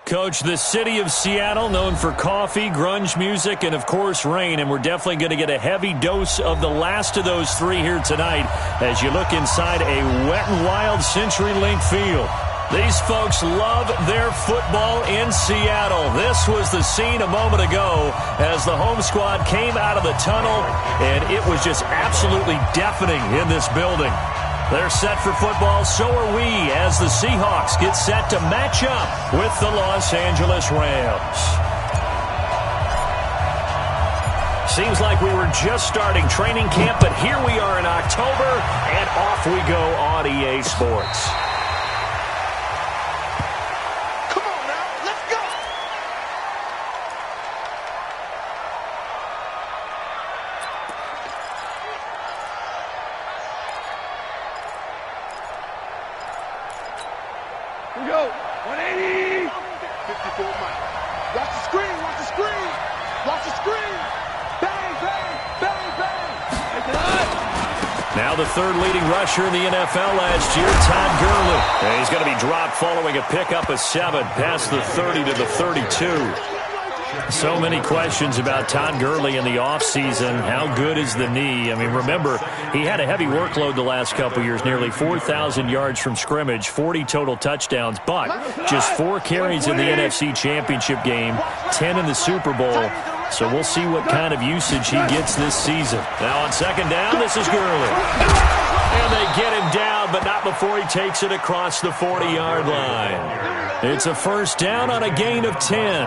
Coach, the city of Seattle, known for coffee, grunge music, and, of course, rain. And we're definitely going to get a heavy dose of the last of those three here tonight as you look inside a Wet n Wild CenturyLink field. These folks love their football in Seattle. This was the scene a moment ago as the home squad came out of the tunnel, and it was just absolutely deafening in this building. They're set for football, so are we, as the Seahawks get set to match up with the Los Angeles Rams. Seems like we were just starting training camp, but here we are in October, and off we go on EA Sports. Here we go. 180. 54 miles. Watch the screen. Watch the screen. Watch the screen. Bang, bang, bang, bang. Take it up. Now the third leading rusher in the NFL last year, Todd Gurley. And he's going to be dropped following a pickup of 7 past the 30 to the 32. So many questions about Todd Gurley in the offseason. How good is the knee? I mean, remember, he had a heavy workload the last couple years, nearly 4,000 yards from scrimmage, 40 total touchdowns, but just 4 carries in the NFC Championship game, 10 in the Super Bowl. So we'll see what kind of usage he gets this season. Now on second down, this is Gurley. And they get him down, but not before he takes it across the 40-yard line. It's a first down on a gain of 10.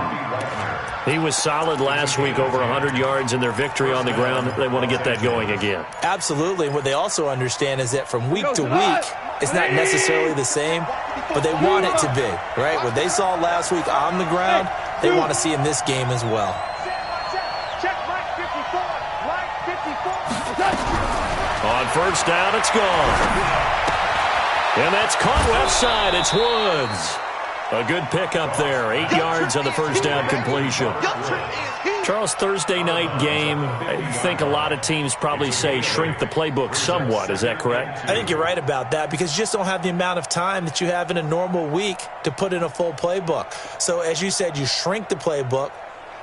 He was solid last week, over 100 yards in their victory on the ground. They want to get that going again. Absolutely. And what they also understand is that from week to week, it's not necessarily the same, but they want it to be, right? What they saw last week on the ground, they want to see in this game as well. Check right 54. Right 54. On first down, it's gone. And that's caught left side. It's Woods. A good pickup there. 8 yards on the first down completion. Charles, Thursday night game, I think a lot of teams probably say shrink the playbook somewhat. Is that correct? I think you're right about that because you just don't have the amount of time that you have in a normal week to put in a full playbook. So as you said, you shrink the playbook,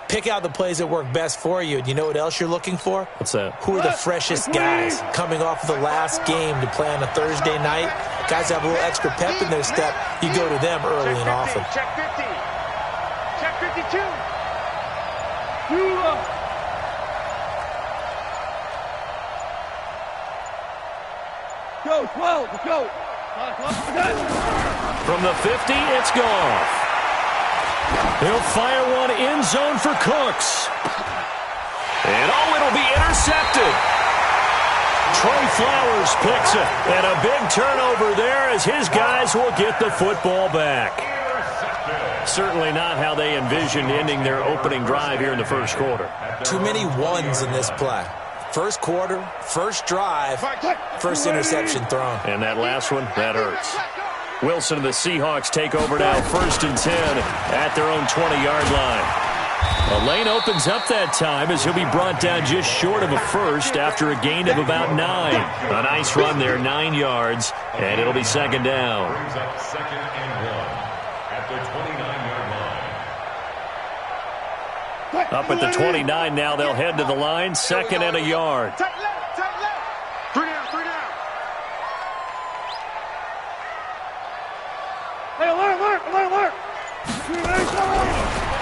pick out the plays that work best for you. And you know what else you're looking for? What's that? Who are the freshest guys coming off of the last game to play on a Thursday night? Guys have a little extra pep in their step. You go to them early and often. Check 50. Check 52. Go, 12. Let's go. From the 50, it's Goff. He'll fire one end zone for Cooks. And it'll be intercepted. Trey Flowers picks it. And a big turnover there as his guys will get the football back. Certainly not how they envisioned ending their opening drive here in the first quarter. Too many ones in this play. First quarter, first drive, first interception thrown. And that last one, that hurts. Wilson and the Seahawks take over now, 1st and 10 at their own 20-yard line. A lane opens up that time as he'll be brought down just short of a first after a gain of about 9. A nice run there, 9 yards, and it'll be second down. Second and 1 at the 29-yard line. Up at the 29 now, they'll head to the line, 2nd and a yard. Tight left, tight left. 3 down, 3 down. Hey, alert.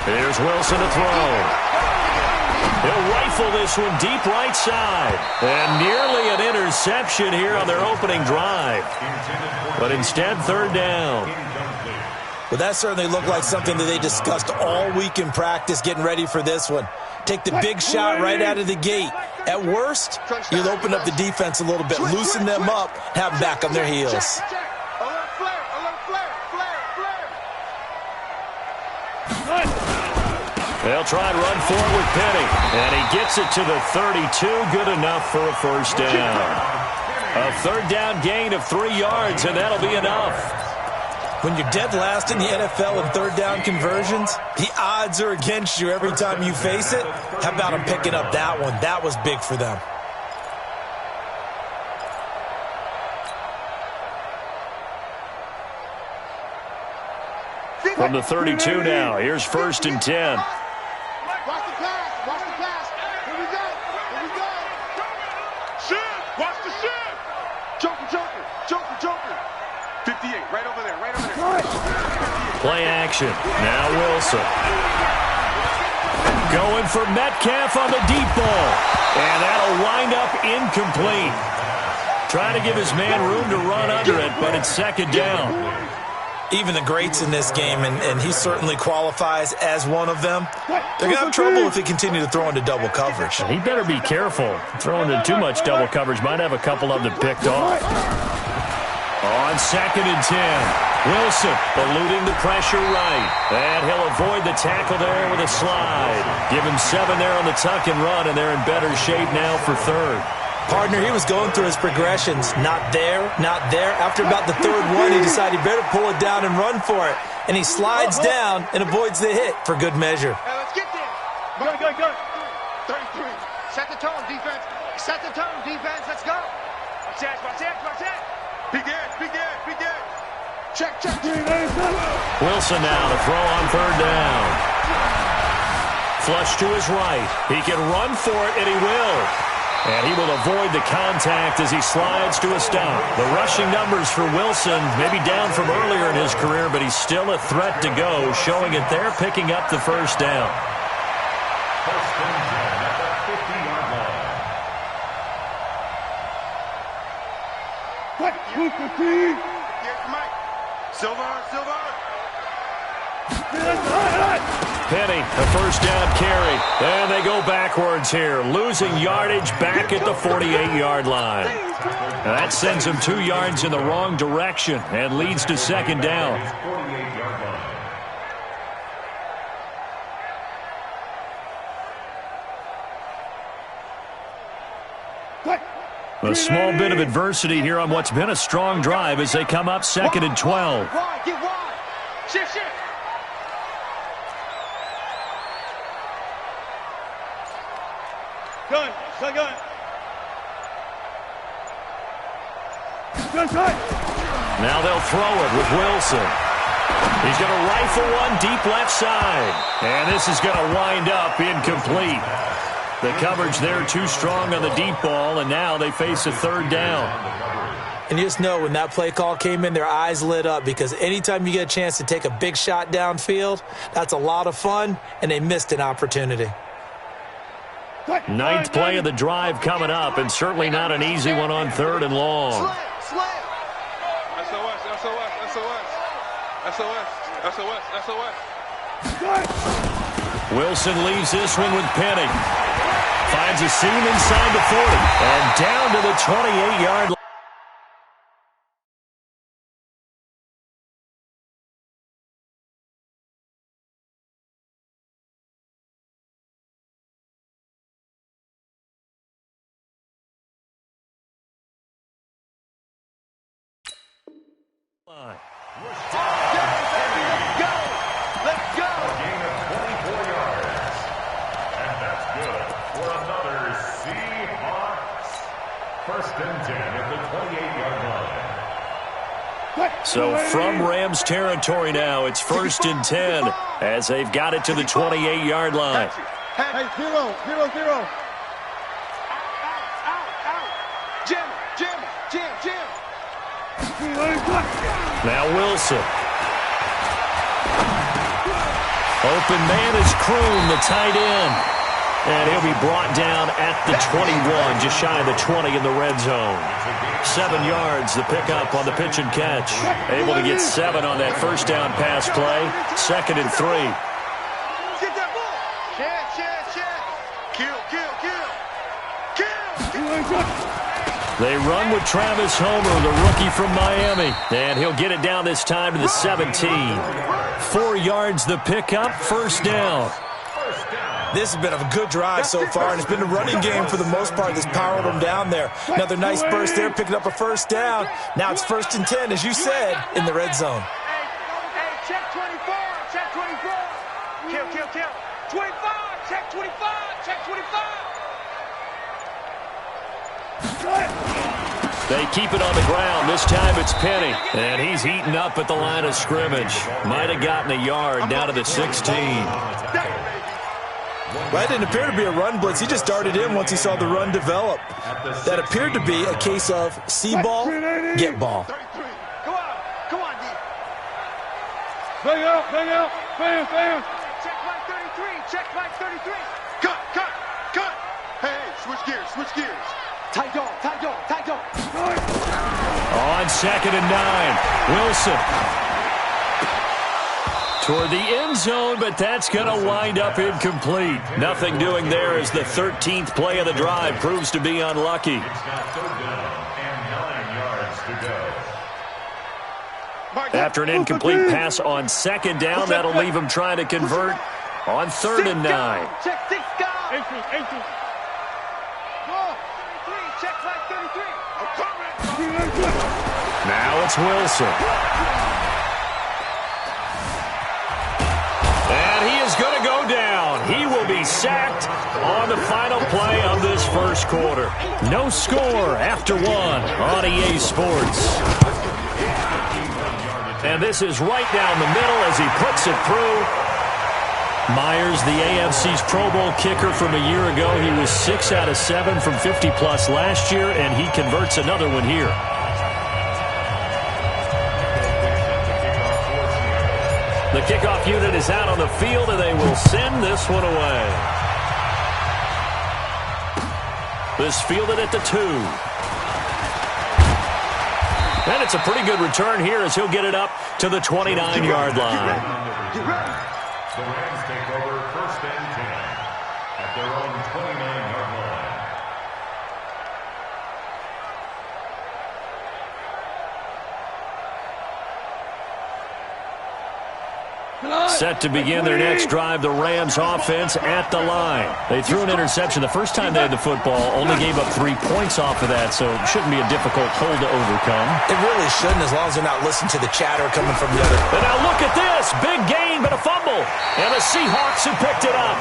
Here's Wilson to throw. He'll rifle this one deep right side. And nearly an interception here on their opening drive. But instead, 3rd down. Well, that certainly looked like something that they discussed all week in practice getting ready for this one. Take the big shot right out of the gate. At worst, you'll open up the defense a little bit, loosen them up, have them back on their heels. They'll try and run forward with Penny. And he gets it to the 32. Good enough for a first down. A 3rd down gain of 3 yards, and that'll be enough. When you're dead last in the NFL in 3rd down conversions, the odds are against you every time you face it. How about them picking up that one? That was big for them. From the 32 now, here's 1st and 10. Watch the pass. Watch the pass. Here we go. Here we go. Shift. Watch the shift. Joker. 58. Right over there. Play action. Now Wilson. Going for Metcalf on the deep ball. And that'll wind up incomplete. Trying to give his man room to run under it, but it's 2nd down. Even the greats in this game, and he certainly qualifies as one of them, they're going to have trouble if they continue to throw into double coverage. He better be careful. Throwing into too much double coverage might have a couple of them picked off. On 2nd and 10, Wilson eluding the pressure right. And he'll avoid the tackle there with a slide. Give him 7 there on the tuck and run, and they're in better shape now for 3rd. Partner, he was going through his progressions. Not there, not there. After about the 3rd one, he decided he better pull it down and run for it. And he slides down and avoids the hit for good measure. Hey, let's get there. Go. 33. Set the tone, defense. Let's go. Watch that. Big edge. Check. Wilson now to throw on 3rd down. Flush to his right. He can run for it, and he will. And he will avoid the contact as he slides to a stop. The rushing numbers for Wilson may be down from earlier in his career, but he's still a threat to go, showing it there, picking up the 1st down. 1st and 10 at the 50-yard line. Here's Mike. Silver. Penny, a 1st down carry. And they go backwards here, losing yardage back at the 48-yard line. Now that sends him 2 yards in the wrong direction and leads to 2nd down. 48-yard line. A small bit of adversity here on what's been a strong drive as they come up 2nd and 12. Get wide. Shift. Gun. Now they'll throw it with Wilson. He's going to rifle one deep left side. And this is going to wind up incomplete. The coverage there too strong on the deep ball, and now they face a 3rd down. And you just know when that play call came in, their eyes lit up, because anytime you get a chance to take a big shot downfield, that's a lot of fun, and they missed an opportunity. 9th play of the drive coming up, and certainly not an easy one on 3rd and long. Wilson leaves this one with Penny. Finds a seam inside the 40, and down to the 28-yard line. Let's go. A gain of 24 yards. And that's good for another Seahawks. 1st and 10 at the 28-yard line. So from Rams territory now, it's 1st and 10 as they've got it to the 28-yard line. Hey, 0. Out. Jim. Now Wilson. Open man is Kroon, the tight end. And he'll be brought down at the 21, just shy of the 20 in the red zone. 7 yards, the pickup on the pitch and catch. Able to get 7 on that 1st down pass play. 2nd and 3. Get that ball. Kill. They run with Travis Homer, the rookie from Miami. And he'll get it down this time to the 17. 4 yards the pickup, 1st down. This has been a good drive so far, and it's been a running game for the most part that's powered them down there. Another nice burst there, picking up a 1st down. Now it's 1st and 10, as you said, in the red zone. Hey, check 24. Kill. 25, check 25. They keep it on the ground. This time it's Penny. And he's heating up at the line of scrimmage. Might have gotten a yard down to the 16. Well, that didn't appear to be a run blitz. He just darted in once he saw the run develop. That appeared to be a case of see ball, get ball. Come on, D. Bang out, bam. Check flag 33. Cut. Hey, switch gears. Tight dog. On 2nd and 9, Wilson. Toward the end zone, but that's going to wind up incomplete. Nothing doing there as the 13th play of the drive proves to be unlucky. After an incomplete pass on 2nd down, that'll leave him trying to convert on 3rd and 9. Check 6 go. 18. Check flag 33. Now it's Wilson. And he is going to go down. He will be sacked on the final play of this first quarter. No score after 1 on EA Sports. And this is right down the middle as he puts it through. Myers, the AFC's Pro Bowl kicker from a year ago. He was 6 out of 7 from 50-plus last year, and he converts another one here. The kickoff unit is out on the field, and they will send this one away. This fielded at the 2. And it's a pretty good return here as he'll get it up to the 29-yard line. The Rams take over 1st and 10 at their own 29-yard line. Set to begin their next drive, the Rams offense at the line. They threw an interception the first time they had the football, only gave up 3 points off of that, so it shouldn't be a difficult hole to overcome. It really shouldn't, as long as they're not listening to the chatter coming from the other. And now look at this. Big gain, but a fumble. And the Seahawks have picked it up.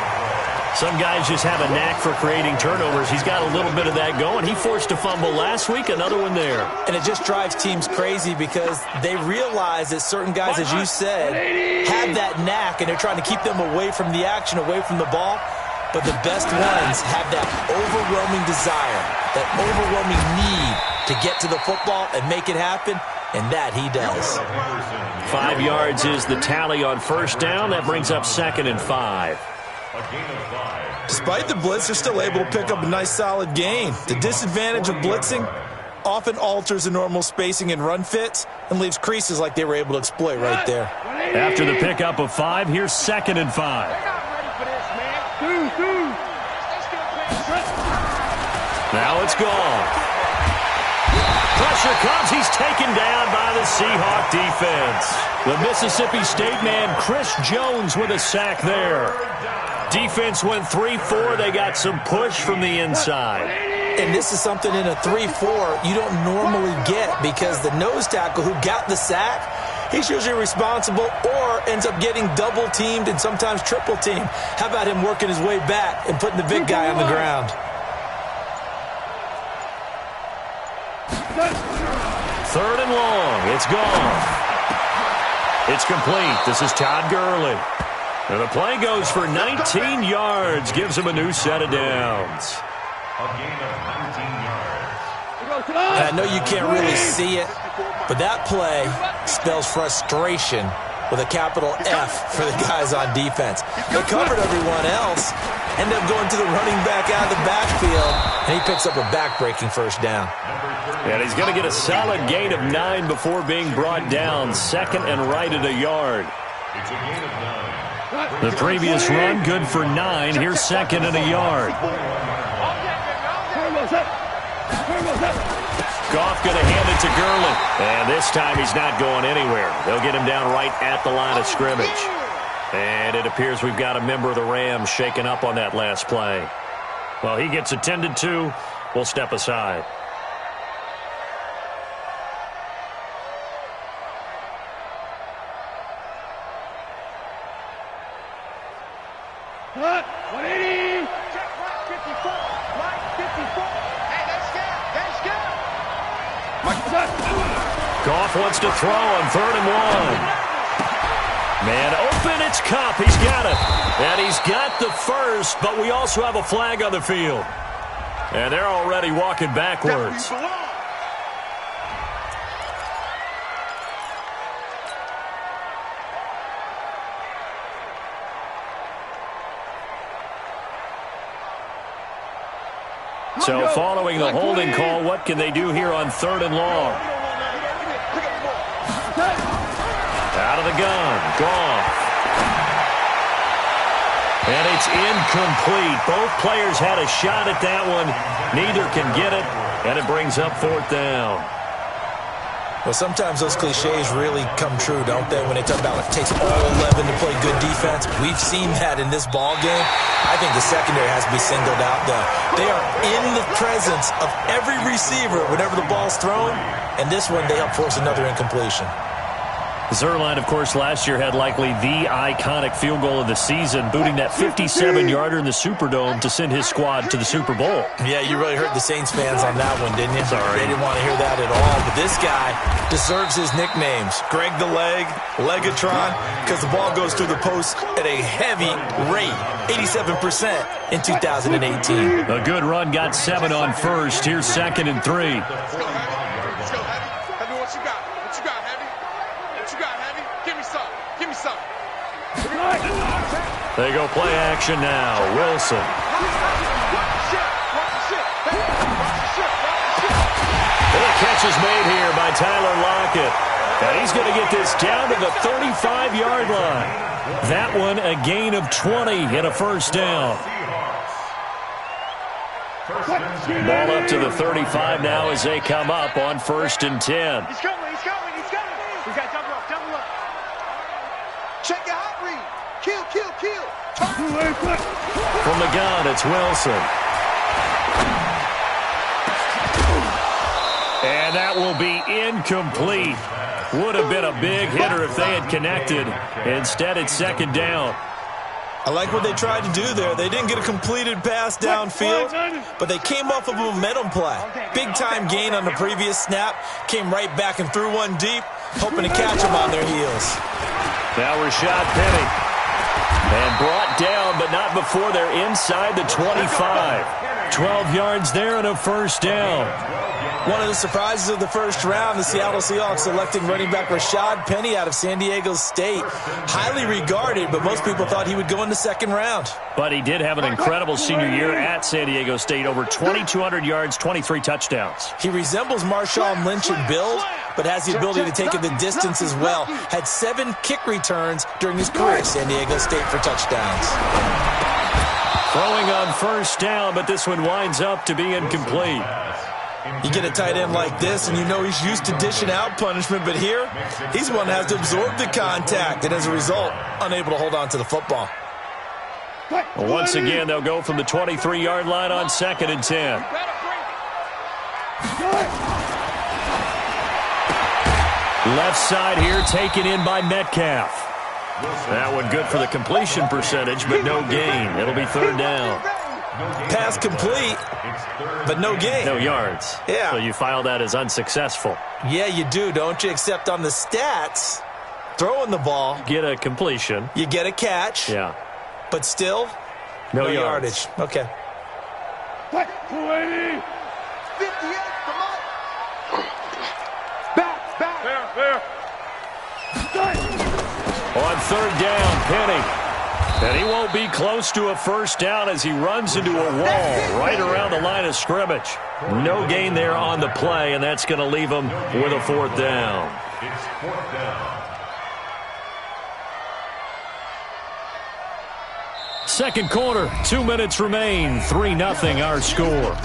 Some guys just have a knack for creating turnovers. He's got a little bit of that going. He forced a fumble last week, another one there. And it just drives teams crazy because they realize that certain guys, as you said, have that knack, and they're trying to keep them away from the action, away from the ball. But the best ones have that overwhelming desire, that overwhelming need to get to the football and make it happen, and that he does. 5 yards is the tally on 1st down. That brings up 2nd and 5. Despite the blitz, they're still able to pick up a nice solid gain. The disadvantage of blitzing often alters the normal spacing and run fits and leaves creases like they were able to exploit right there. After the pickup of 5, here's 2nd and 5. Now it's gone. Pressure comes. He's taken down by the Seahawk defense. The Mississippi State man, Chris Jones, with a sack there. Defense went 3-4. They got some push from the inside. And this is something in a 3-4 you don't normally get because the nose tackle who got the sack, he's usually responsible or ends up getting double-teamed and sometimes triple-teamed. How about him working his way back and putting the big guy on the ground? 3rd and long. It's gone. It's complete. This is Todd Gurley. And the play goes for 19 yards. Gives him a new set of downs. A gain of 19 yards. And I know you can't really see it, but that play spells frustration with a capital F for the guys on defense. They covered everyone else, end up going to the running back out of the backfield, and he picks up a back-breaking 1st down. And he's going to get a solid gain of 9 before being brought down. 2nd and right at a yard. It's a gain of 9. The previous run, good for 9. Here's 2nd and a yard. Goff going to hand it to Gurley. And this time he's not going anywhere. They'll get him down right at the line of scrimmage. And it appears we've got a member of the Rams shaken up on that last play. Well, he gets attended to. We'll step aside. Cut! 180! Check right 54! Right 54! Hey, that's good! That's good! wants to throw on 3rd and 1. Man open, it's Kupp. He's got it. And he's got the first, but we also have a flag on the field. And they're already walking backwards. So following the holding call, what can they do here on 3rd and long? Out of the gun. Goff. And it's incomplete. Both players had a shot at that one. Neither can get it, and it brings up 4th down. Well, sometimes those cliches really come true, don't they, when they talk about it takes all 11 to play good defense. We've seen that in this ball game. I think the secondary has to be singled out, though. They are in the presence of every receiver whenever the ball's thrown, and this one they help force another incompletion. Zuerlein, of course, last year had likely the iconic field goal of the season, booting that 57-yarder in the Superdome to send his squad to the Super Bowl. Yeah, you really hurt the Saints fans on that one, didn't you? Sorry. They didn't want to hear that at all. But this guy deserves his nicknames. Greg the Leg, Legatron, because the ball goes through the post at a heavy rate, 87% in 2018. A good run, got 7 on first. Here's 2nd and 3. They go play action now. Wilson. The catch is made here by Tyler Lockett. And he's going to get this down to the 35-yard line. That one a gain of 20 and a 1st down. Ball up to the 35 now as they come up on 1st and 10. He's coming. We got double up. Check your hot read. Kill. From the gun, it's Wilson. And that will be incomplete. Would have been a big hitter if they had connected. Instead, it's 2nd down. I like what they tried to do there. They didn't get a completed pass downfield, but they came off of a momentum play. Big-time gain on the previous snap. Came right back and threw one deep, hoping to catch them on their heels. Now Rashad Penny. And brought down, but not before they're inside the 25. 12 yards there and a 1st down. One of the surprises of the first round, the Seattle Seahawks selecting running back Rashad Penny out of San Diego State. Highly regarded, but most people thought he would go in the 2nd round. But he did have an incredible senior year at San Diego State. Over 2,200 yards, 23 touchdowns. He resembles Marshawn Lynch in build, but has the ability to take it the distance as well. Had 7 kick returns during his career at San Diego State for touchdowns. Throwing on 1st down, but this one winds up to be incomplete. You get a tight end like this, and you know he's used to dishing out punishment, but here, he's one that has to absorb the contact, and as a result, unable to hold on to the football. Once again, they'll go from the 23-yard line on 2nd and 10. Left side here taken in by Metcalf. That one good for the completion percentage, but no gain. It'll be 3rd down. Pass complete, but no gain. No yards. Yeah. So you file that as unsuccessful. Yeah, you do, don't you? Except on the stats, throwing the ball. Get a completion. You get a catch. Yeah. But still, no yardage. Okay. 280. 58, come on. Back. There. On 3rd down, Penny. And he won't be close to a 1st down as he runs into a wall right around the line of scrimmage. No gain there on the play, and that's going to leave him with a 4th down. It's 4th down. Second quarter, 2 minutes remain. 3-0 our score.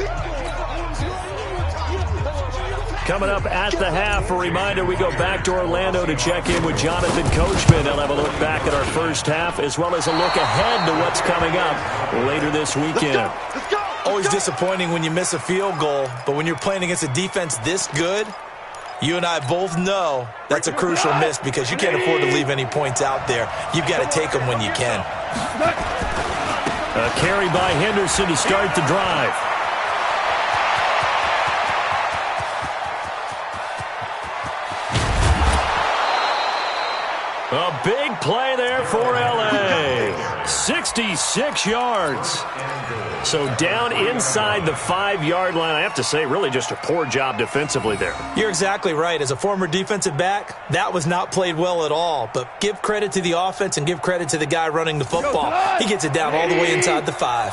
Coming up at the half, a reminder, we go back to Orlando to check in with Jonathan Coachman. He'll have a look back at our first half as well as a look ahead to what's coming up later this weekend. Always disappointing when you miss a field goal, but when you're playing against a defense this good, you and I both know that's a crucial miss because you can't afford to leave any points out there. You've got to take them when you can. A carry by Henderson to start the drive. A big play there for L.A. 66 yards. So down inside the 5-yard line. I have to say, really just a poor job defensively there. You're exactly right. As a former defensive back, that was not played well at all. But give credit to the offense and give credit to the guy running the football. He gets it down all the way inside the 5.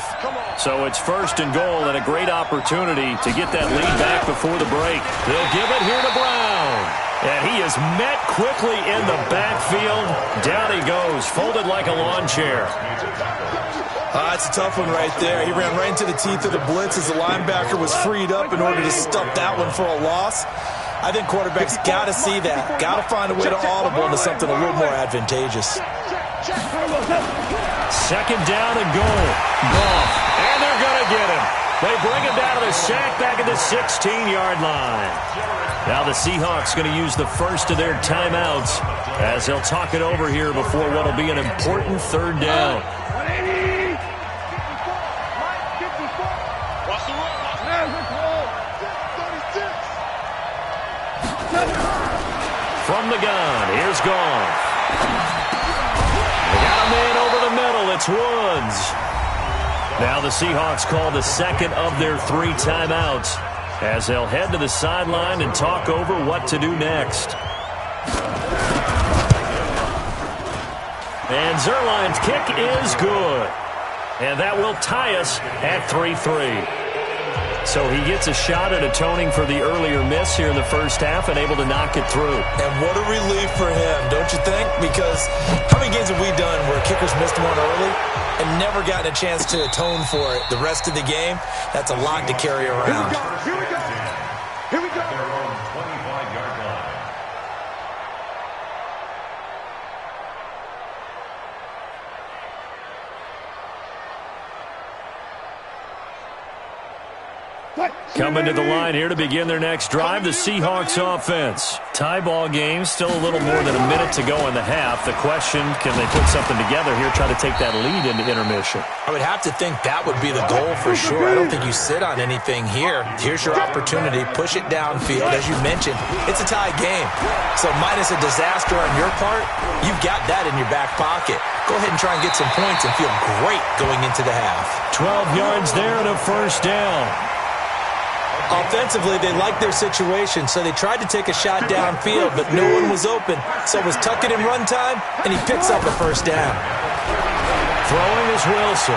So it's 1st and goal and a great opportunity to get that lead back before the break. They'll give it here to Brown. And he is met quickly in the backfield. Down he goes, folded like a lawn chair. That's a tough one right there. He ran right into the teeth of the blitz as the linebacker was freed up in order to stuff that one for a loss. I think quarterbacks got to see that. Got to find a way to audible into something a little more advantageous. 2nd down and goal. Goff. And they're going to get him. They bring him down to the sack back at the 16-yard line. Now the Seahawks going to use the first of their timeouts as they'll talk it over here before what will be an important 3rd down. From the gun, here's Goff. They got a man over the middle. It's Woods. Now the Seahawks call the 2nd of their 3 timeouts as they'll head to the sideline and talk over what to do next. And Zuerlein's kick is good. And that will tie us at 3-3. So he gets a shot at atoning for the earlier miss here in the first half and able to knock it through. And what a relief for him, don't you think? Because how many games have we done where kickers missed one early and never gotten a chance to atone for it the rest of the game? That's a lot to carry around. Here we go. Here we go. Their own 25-yard line. Coming to the line here to begin their next drive, the Seahawks offense. Tie ball game, still a little more than a minute to go in the half. The question, can they put something together here, try to take that lead into intermission? I would have to think that would be the goal for sure. I don't think you sit on anything here. Here's your opportunity. Push it downfield. As you mentioned, it's a tie game. So minus a disaster on your part, you've got that in your back pocket. Go ahead and try and get some points and feel great going into the half. 12 yards there and a 1st down. Offensively, they liked their situation, so they tried to take a shot downfield, but no one was open. So it was tuck it in run time, and he picks up a 1st down. Throwing is Wilson.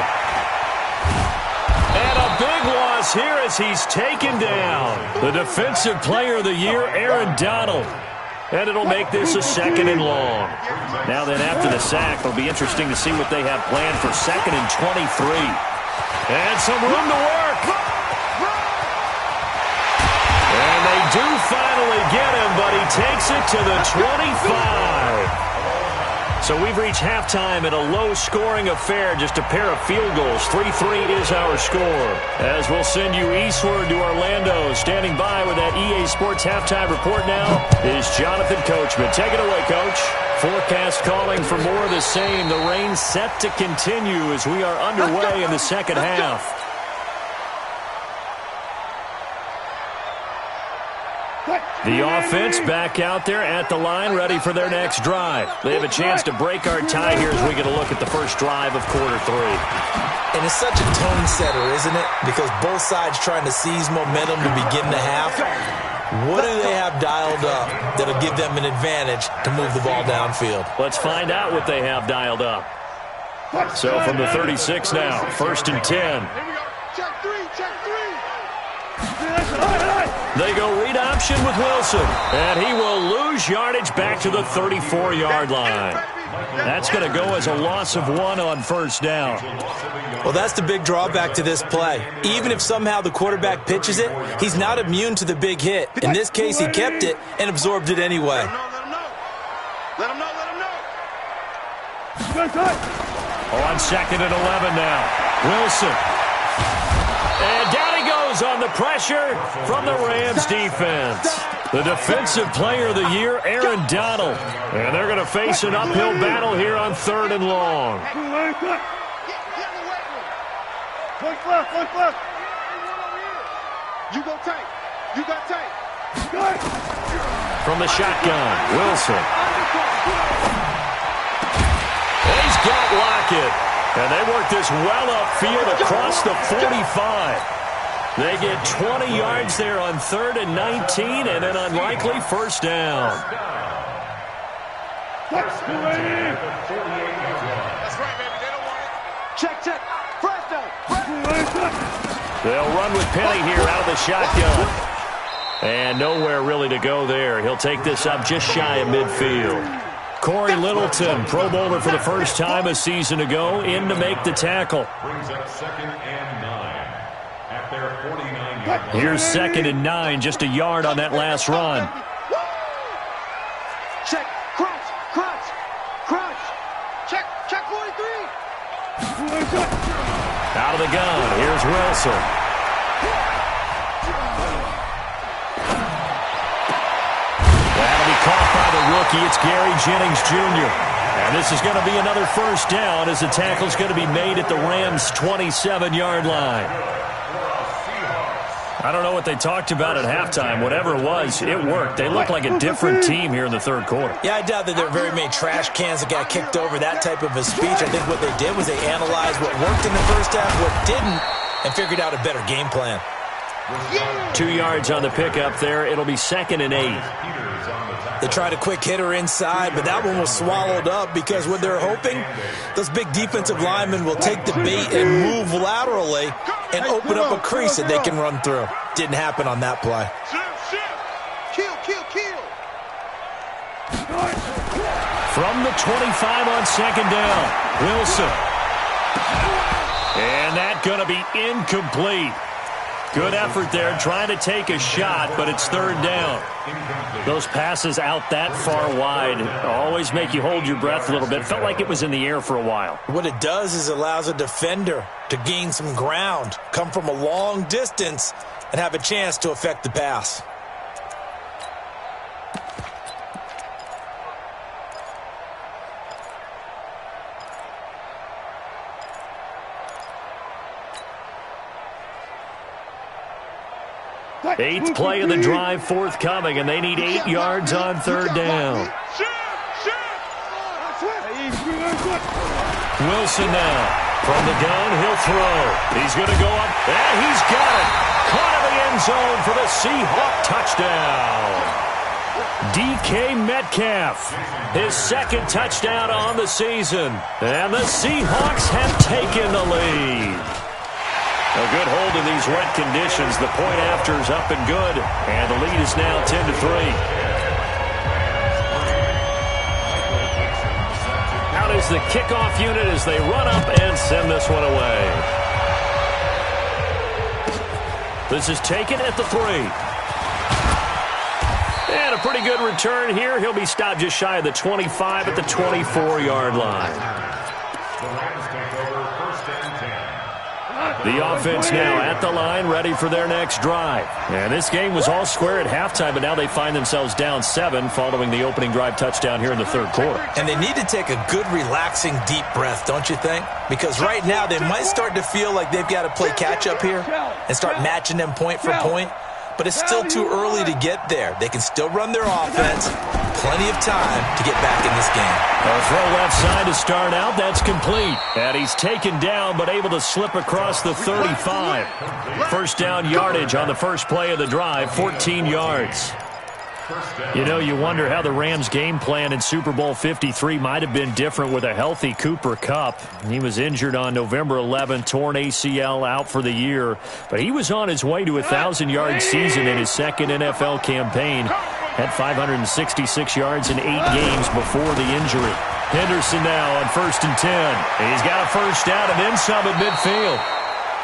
And a big loss here as he's taken down. The Defensive Player of the Year, Aaron Donald. And it'll make this a 2nd and long. Now then, after the sack, it'll be interesting to see what they have planned for 2nd and 23. And some room to work. And they do finally get him, but he takes it to the 25. So we've reached halftime in a low-scoring affair, just a pair of field goals. 3-3 is our score. As we'll send you eastward to Orlando. Standing by with that EA Sports halftime report now is Jonathan Coachman. Take it away, Coach. Forecast calling for more of the same. The rain set to continue as we are underway in the 2nd half. The offense back out there at the line, ready for their next drive. They have a chance to break our tie here as we get a look at the first drive of quarter 3. And it's such a tone setter, isn't it? Because both sides trying to seize momentum to begin the half. What do they have dialed up that'll give them an advantage to move the ball downfield? Let's find out what they have dialed up. So from the 36 now, 1st and 10. Here we go. Check 3, check 3. They go read option with Wilson, and he will lose yardage back to the 34-yard line. That's going to go as a loss of 1 on 1st down. Well, that's the big drawback to this play. Even if somehow the quarterback pitches it, he's not immune to the big hit. In this case, he kept it and absorbed it anyway. Let him know. On 2nd and 11 now. Wilson. And down he goes on the pressure from the Rams defense. The Defensive Player of the Year, Aaron Donald. And they're going to face an uphill battle here on 3rd and long. Look. You go tight. You got tight. From the shotgun, Wilson. got Lockett. And they work this well upfield across the 45. They get 20 yards there on 3rd and 19, and an unlikely first down. First and 10 at the 48-yard line. That's right, baby. They don't want it. Check, check. First down. They'll run with Penny here out of the shotgun. And nowhere really to go there. He'll take this up just shy of midfield. Corey Littleton, Pro Bowler for the first time a season ago, in to make the tackle. Brings up 2nd and 9 at their 49-yard line. Here's 2nd and 9, just a yard on that last run. Check. Crunch. Crunch. Crunch. Check. Check 43. Out of the gun, here's Wilson. That'll be caught by the rookie. It's Gary Jennings Jr. And this is going to be another first down as the tackle's going to be made at the Rams' 27-yard line. I don't know what they talked about at halftime. Whatever it was, it worked. They look like a different team here in the third quarter. Yeah, I doubt that there are very many trash cans that got kicked over that type of a speech. I think what they did was they analyzed what worked in the first half, what didn't, and figured out a better game plan. 2 yards on the pickup there. It'll be 2nd and 8. They tried a quick hitter inside, but that one was swallowed up because what they're hoping, those big defensive linemen will take the bait and move laterally and open up a crease that they can run through. Didn't happen on that play. Kill, kill, kill. From the 25 on 2nd down, Wilson. And that's going to be incomplete. Good effort there, trying to take a shot, but it's 3rd down. Those passes out that far wide always make you hold your breath a little bit. Felt like it was in the air for a while. What it does is allows a defender to gain some ground, come from a long distance, and have a chance to affect the pass. Eighth play of the drive forthcoming, and they need 8 yards on 3rd down. Wilson now. From the gun, he'll throw. He's going to go up, and he's got it. Caught in the end zone for the Seahawks touchdown. DK Metcalf, his 2nd touchdown on the season. And the Seahawks have taken the lead. A good hold in these wet conditions. The point after is up and good. And the lead is now 10-3. Out is the kickoff unit as they run up and send this one away. This is taken at the 3. And a pretty good return here. He'll be stopped just shy of the 25 at the 24-yard line. The Rams take over 1st and 10. The offense now at the line, ready for their next drive. And this game was all square at halftime, but now they find themselves down 7 following the opening drive touchdown here in the 3rd quarter. And they need to take a good, relaxing, deep breath, don't you think? Because right now they might start to feel like they've got to play catch-up here and start matching them point for point. But it's still too early to get there. They can still run their offense. Plenty of time to get back in this game. A throw left side to start out. That's complete. And he's taken down but able to slip across the 35. First down yardage on the first play of the drive, 14 yards. You know, you wonder how the Rams' game plan in Super Bowl 53 might have been different with a healthy Cooper Kupp. He was injured on November 11th, torn ACL, out for the year. But he was on his way to a 1,000-yard season in his 2nd NFL campaign. Had 566 yards in 8 games before the injury. Henderson now on 1st and 10. He's got a first down and then some at midfield.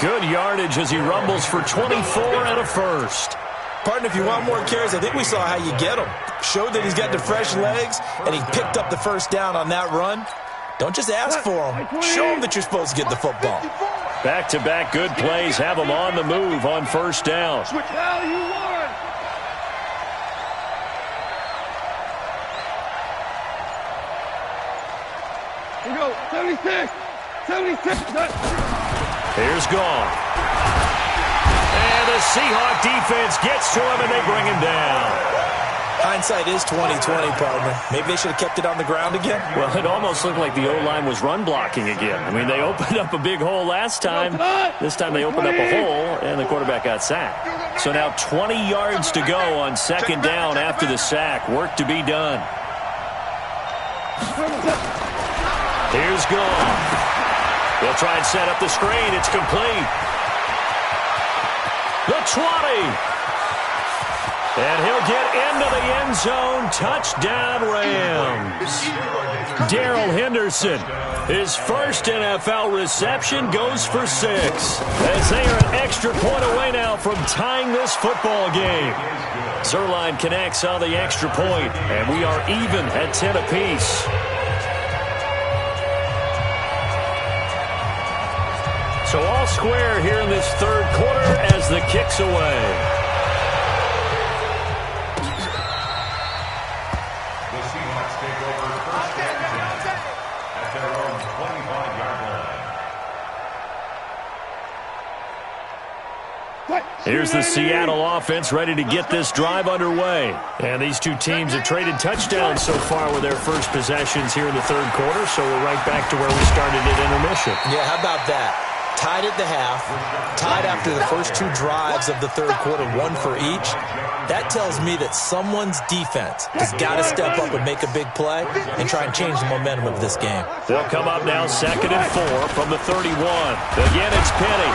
Good yardage as he rumbles for 24 and a first. Partner, if you want more carries, I think we saw how you get them. Showed that he's got the fresh legs, and he picked up the first down on that run. Don't just ask for them. Show them that you're supposed to get the football. Back-to-back good plays have him on the move on first down. Switch how you want. Here we go. 76. 76. Here's Gone. And the Seahawks defense gets to him, and they bring him down. Hindsight is 20/20, partner. Maybe they should have kept it on the ground again. Well, it almost looked like the O-line was run blocking again. I mean, they opened up a big hole last time. This time they opened up a hole, and the quarterback got sacked. So now 20 yards to go on second down after the sack. Work to be done. Here's Goff. They'll try and set up the screen. It's complete. The 20. And he'll get into the end zone. Touchdown, Rams. Darrell Henderson, his first NFL reception, goes for 6. As they are an extra point away now from tying this football game. Zerline connects on the extra point, and we are even at 10 apiece. So all square here in this third quarter as the kick's away. The Seahawks take over first and 10 at their own 25-yard line. Here's the Seattle offense ready to get this drive underway. And these two teams have traded touchdowns so far with their first possessions here in the third quarter, so we're right back to where we started at intermission. Yeah, how about that? Tied at the half, tied after the first 2 drives of the third quarter, 1 for each. That tells me that someone's defense has got to step up and make a big play and try and change the momentum of this game. They'll come up now 2nd and 4 from the 31. Again, it's Penny.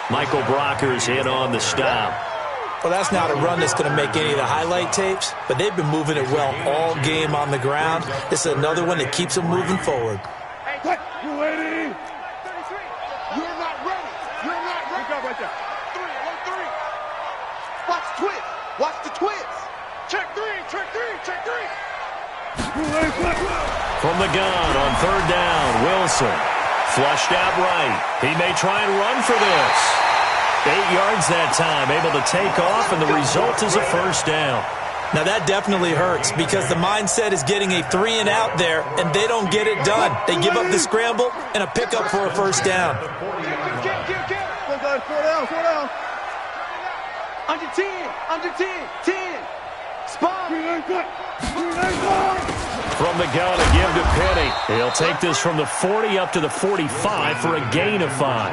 Michael Brocker's in on the stop. Well, that's not a run that's going to make any of the highlight tapes, but they've been moving it well all game on the ground. This is another one that keeps them moving forward. You ready? 33. You're not ready. You're not ready. Good job right there. 3. Watch the twist. Watch the twist. Check 3. Check 3. Check 3. From the gun on third down, Wilson. Flushed out right. He may try and run for this. 8 yards that time, able to take off, and the result is a first down. Now that definitely hurts because the mindset is getting a 3 and out there, and they don't get it done. They give up the scramble and a pickup for a first down. Four down. Under 10. Under 10. 10. Spot. From the gun, a give to Penny. He'll take this from the 40 up to the 45 for a gain of 5.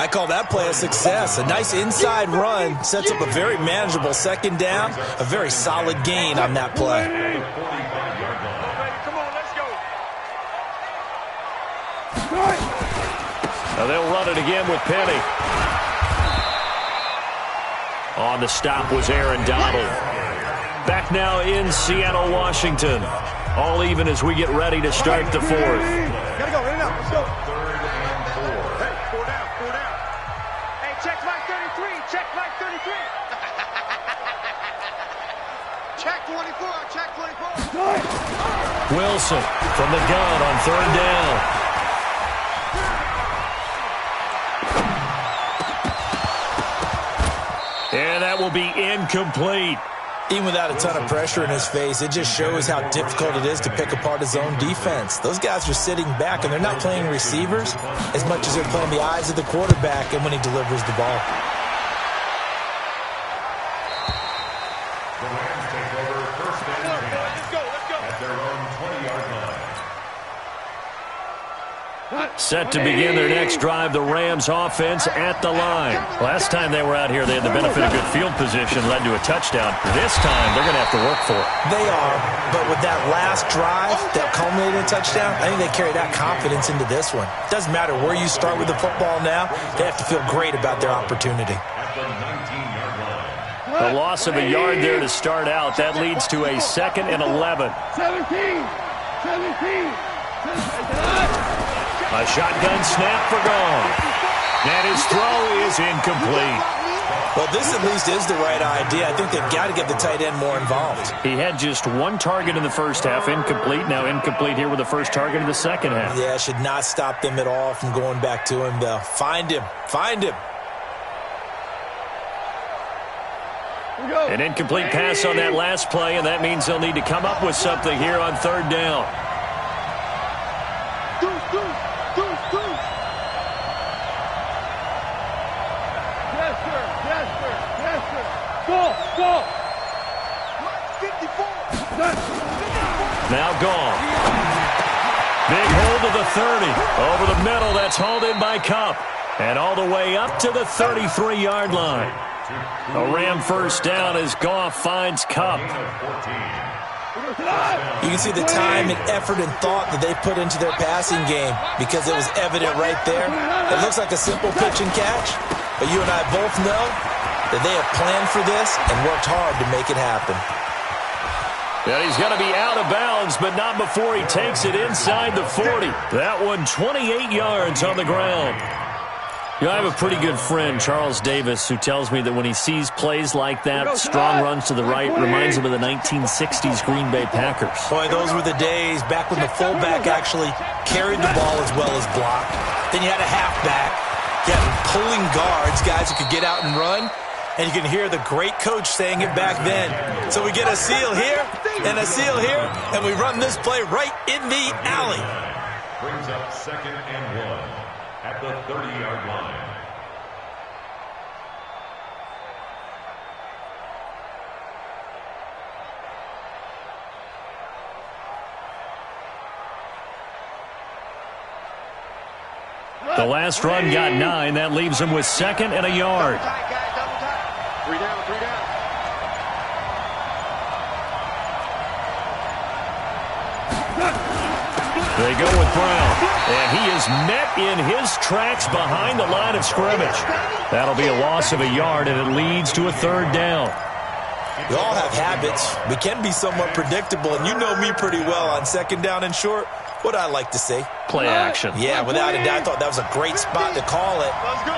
I call that play a success. A nice inside run sets up a very manageable second down. A very solid gain on that play. Come on, let's go. Now they'll run it again with Penny. On the stop was Aaron Donald. Back now in Seattle, Washington. All even as we get ready to start the 4th. Gotta go, in and out, let's go. Hey, 4 down. Hey, check like 33, check like 33. Check 24. Wilson from the gun on third down. And that will be incomplete. Even without a ton of pressure in his face, it just shows how difficult it is to pick apart his own defense. Those guys are sitting back, and they're not playing receivers as much as they're playing the eyes of the quarterback and when he delivers the ball. The Rams take over first and 10 at their own 20-yard line. Set to begin their next drive, the Rams offense at the line. Last time they were out here, they had the benefit of good field position, led to a touchdown. This time, they're going to have to work for it. They are, but with that last drive that culminated in a touchdown, I think they carry that confidence into this one. Doesn't matter where you start with the football now, they have to feel great about their opportunity. At the 19-yard line. The loss of a yard there to start out. That leads to a 2nd and 11. 17. A shotgun snap for Goff. And his throw is incomplete. Well, this at least is the right idea. I think they've got to get the tight end more involved. He had just 1 target in the first half, incomplete. Now incomplete here with the first target in the second half. Yeah, it should not stop them at all from going back to him, though. Find him. An incomplete pass on that last play, and that means they'll need to come up with something here on third down. Go. Now gone. Big hold to the 30. Over the middle, that's hauled in by Kupp. And all the way up to the 33-yard line. A Ram first down as Goff finds Kupp. You can see the time and effort and thought that they put into their passing game because it was evident right there. It looks like a simple pitch and catch, but you and I both know that they have planned for this and worked hard to make it happen. And he's going to be out of bounds, but not before he takes it inside the 40. That one 28 yards on the ground. You know, I have a pretty good friend, Charles Davis, who tells me that when he sees plays like that, strong runs to the right, reminds him of the 1960s Green Bay Packers. Boy, those were the days back when the fullback actually carried the ball as well as blocked. Then you had a halfback. You had pulling guards, guys who could get out and run. And you can hear the great coach saying it back then. So we get a seal here and a seal here, and we run this play right in the alley. Brings up 2nd and 1 at the 30-yard line. The last run got 9. That leaves him with 2nd and a yard. 3 down, 3 down. They go with Brown, and he is met in his tracks behind the line of scrimmage. That'll be a loss of a yard, and it leads to a 3rd down. We all have habits. We can be somewhat predictable, and you know me pretty well on 2nd down and short. What I like to say? Play action. Yeah, without a doubt, I thought that was a great spot to call it.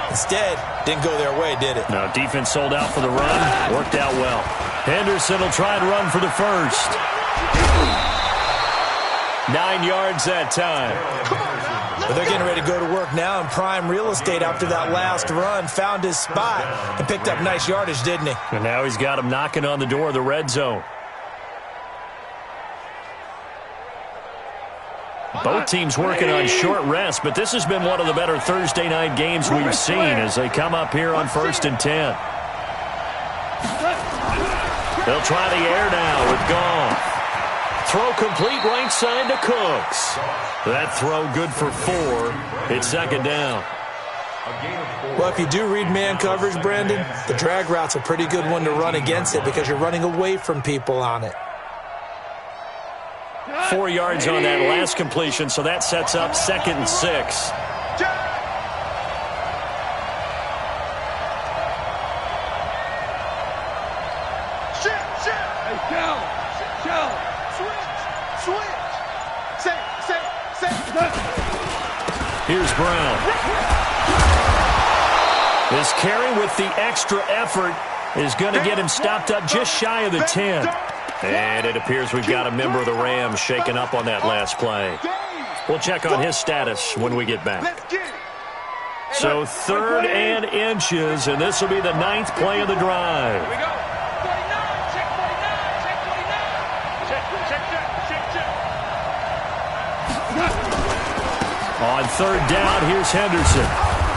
Instead, didn't go their way, did it? No, defense sold out for the run. Worked out well. Henderson will try and run for the first. 9 yards that time. But they're getting ready to go to work now in prime real estate after that last run. Found his spot and picked up nice yardage, didn't he? And now he's got him knocking on the door of the red zone. Both teams working on short rest, but this has been one of the better Thursday night games we've seen as they come up here on 1st and 10. They'll try the air now with Goff. Throw complete right side to Cooks. That throw good for 4. It's 2nd down. Well, if you do read man coverage, Brandon, the drag route's a pretty good one to run against it because you're running away from people on it. 4 yards on that last completion, so that sets up 2nd and 6. Here's Brown. This carry with the extra effort is going to get him stopped up just shy of the 10. And it appears we've got a member of the Rams shaken up on that last play. We'll check on his status when we get back. So 3rd and inches, and this will be the 9th play of the drive. On 3rd down, here's Henderson.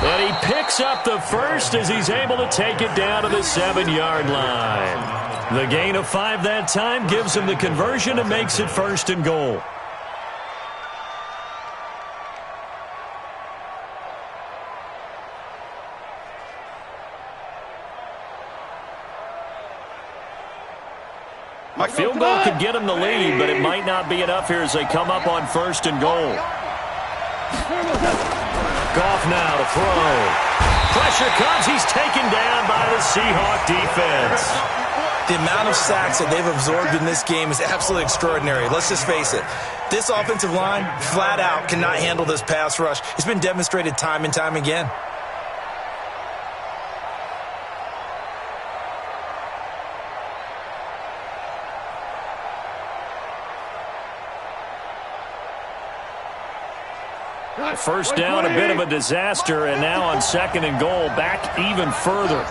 And he picks up the first as he's able to take it down to the 7-yard line. The gain of 5 that time gives him the conversion and makes it 1st and goal. A field goal could get him the lead, but it might not be enough here as they come up on 1st and goal. Goff now to throw. Pressure comes. He's taken down by the Seahawks defense. The amount of sacks that they've absorbed in this game is absolutely extraordinary. Let's just face it. This offensive line, flat out, cannot handle this pass rush. It's been demonstrated time and time again. First down, a bit of a disaster, and now on 2nd and goal, back even further.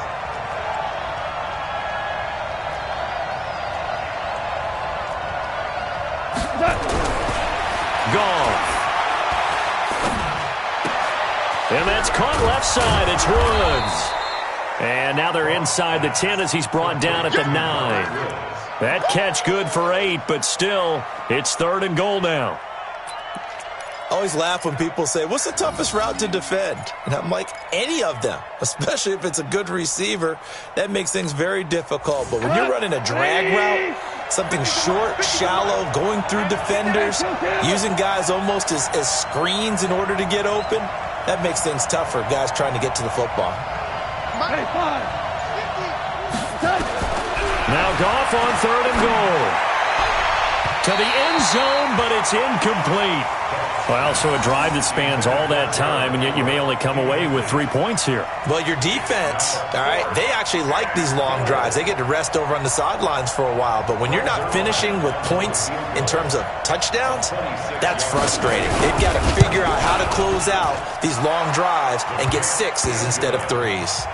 Goff. And that's caught left side. It's Woods. And now they're inside the 10 as he's brought down at the 9. That catch good for 8, but still, it's 3rd and goal now. I always laugh when people say, what's the toughest route to defend? And I'm like, any of them, especially if it's a good receiver. That makes things very difficult. But when you're running a drag route, something short, shallow, going through defenders, using guys almost as screens in order to get open, that makes things tougher, guys trying to get to the football. Now Goff on 3rd and goal. To the end zone, but it's incomplete. Well, so a drive that spans all that time, and yet you may only come away with 3 points here. Well, your defense, all right, they actually like these long drives. They get to rest over on the sidelines for a while. But when you're not finishing with points in terms of touchdowns, that's frustrating. They've got to figure out how to close out these long drives and get 6s instead of 3s.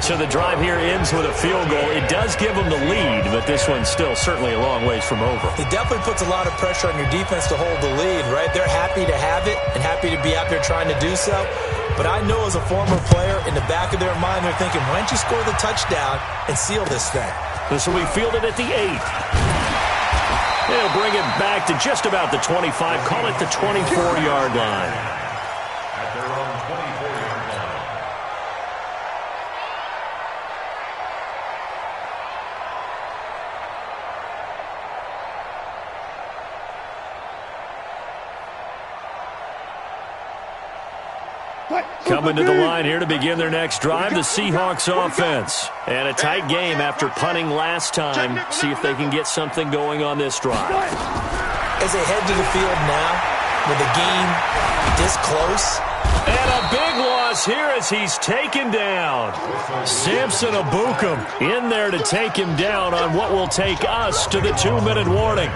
So the drive here ends with a field goal. It does give them the lead, but this one's still certainly a long ways from over. It definitely puts a lot of pressure on your defense to hold the lead, right? They're happy to have it and happy to be out there trying to do so. But I know as a former player, in the back of their mind, they're thinking, why don't you score the touchdown and seal this thing? This will be fielded at the 8. They'll bring it back to just about the 25. Call it the 24-yard line. At their own 24-yard line. Coming to the line here to begin their next drive, the Seahawks offense. And a tight game after punting last time. See if they can get something going on this drive. As they head to the field now, with the game this close. And a big loss here as he's taken down. Samson Abukum in there to take him down on what will take us to the 2-minute warning.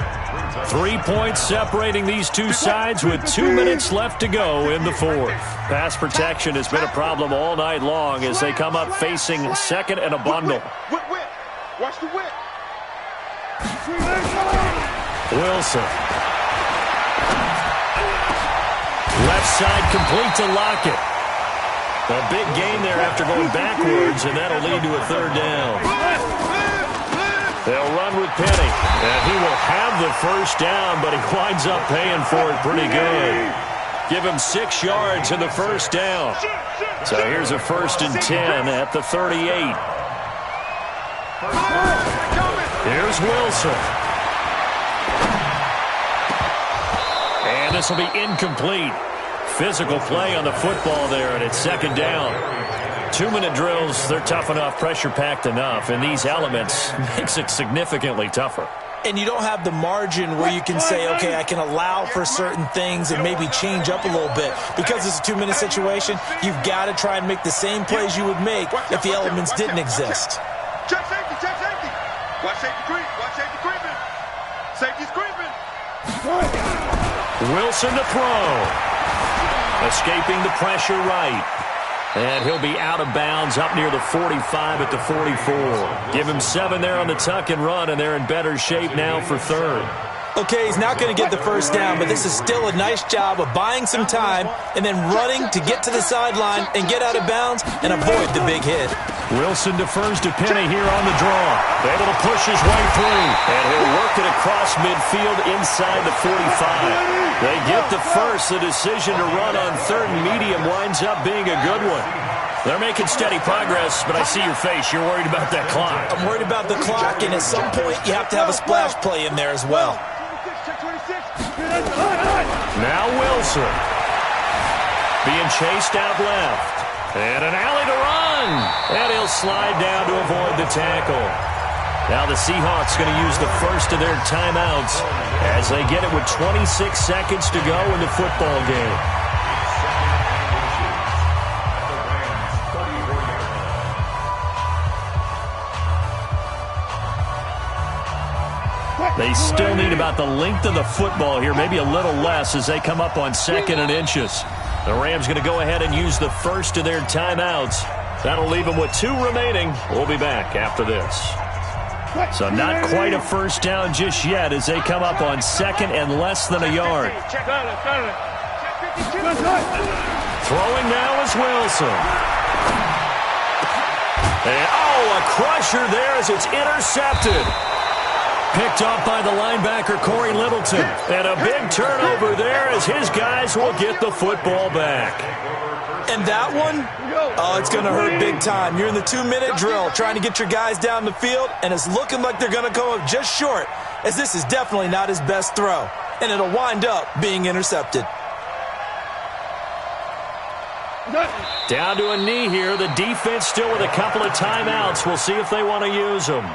3 points separating these two sides with 2 minutes left to go in the 4th. Pass protection has been a problem all night long as they come up facing 2nd and a bundle. Watch the whip. Wilson. Left side complete to Lockett. A big gain there after going backwards, and that'll lead to a 3rd down. They'll run with Penny, and he will have the 1st down, but he winds up paying for it pretty good. Give him 6 yards in the 1st down. So here's a 1st and 10 at the 38. Here's Wilson. And this will be incomplete. Physical play on the football there, and it's 2nd down. 2-minute drills, they're tough enough, pressure-packed enough, and these elements makes it significantly tougher. And you don't have the margin where you can say, okay, I can allow for certain things and maybe change up a little bit. Because it's a 2-minute situation, you've got to try and make the same plays you would make if the elements didn't exist. Check safety, check safety. Watch safety creep, watch safety creeping. Safety's creeping. Wilson to throw. Escaping the pressure right. And he'll be out of bounds up near the 45 at the 44. Give him 7 there on the tuck and run, and they're in better shape now for 3rd. Okay, he's not going to get the 1st down, but this is still a nice job of buying some time and then running to get to the sideline and get out of bounds and avoid the big hit. Wilson defers to Penny here on the draw. Able to push his way through, and he'll work it across midfield inside the 45. They get the 1st. The decision to run on 3rd and medium winds up being a good one. They're making steady progress, but I see your face. You're worried about that clock. I'm worried about the clock, and at some point you have to have a splash play in there as well. Now Wilson. Being chased out left. And an alley to run. And he'll slide down to avoid the tackle. Now the Seahawks going to use the 1st of their timeouts as they get it with 26 seconds to go in the football game. They still need about the length of the football here, maybe a little less as they come up on 2nd and inches. The Rams going to go ahead and use the 1st of their timeouts. That'll leave them with 2 remaining. We'll be back after this. So not quite a 1st down just yet as they come up on 2nd and less than a yard. Throwing now is Wilson. And, a crusher there as it's intercepted. Picked off by the linebacker, Corey Littleton. And a big turnover there as his guys will get the football back. And that one, oh, it's going to hurt big time. You're in the 2-minute drill trying to get your guys down the field, and it's looking like they're going to come up just short, as this is definitely not his best throw. And it'll wind up being intercepted. Down to a knee here. The defense still with a couple of timeouts. We'll see if they want to use them.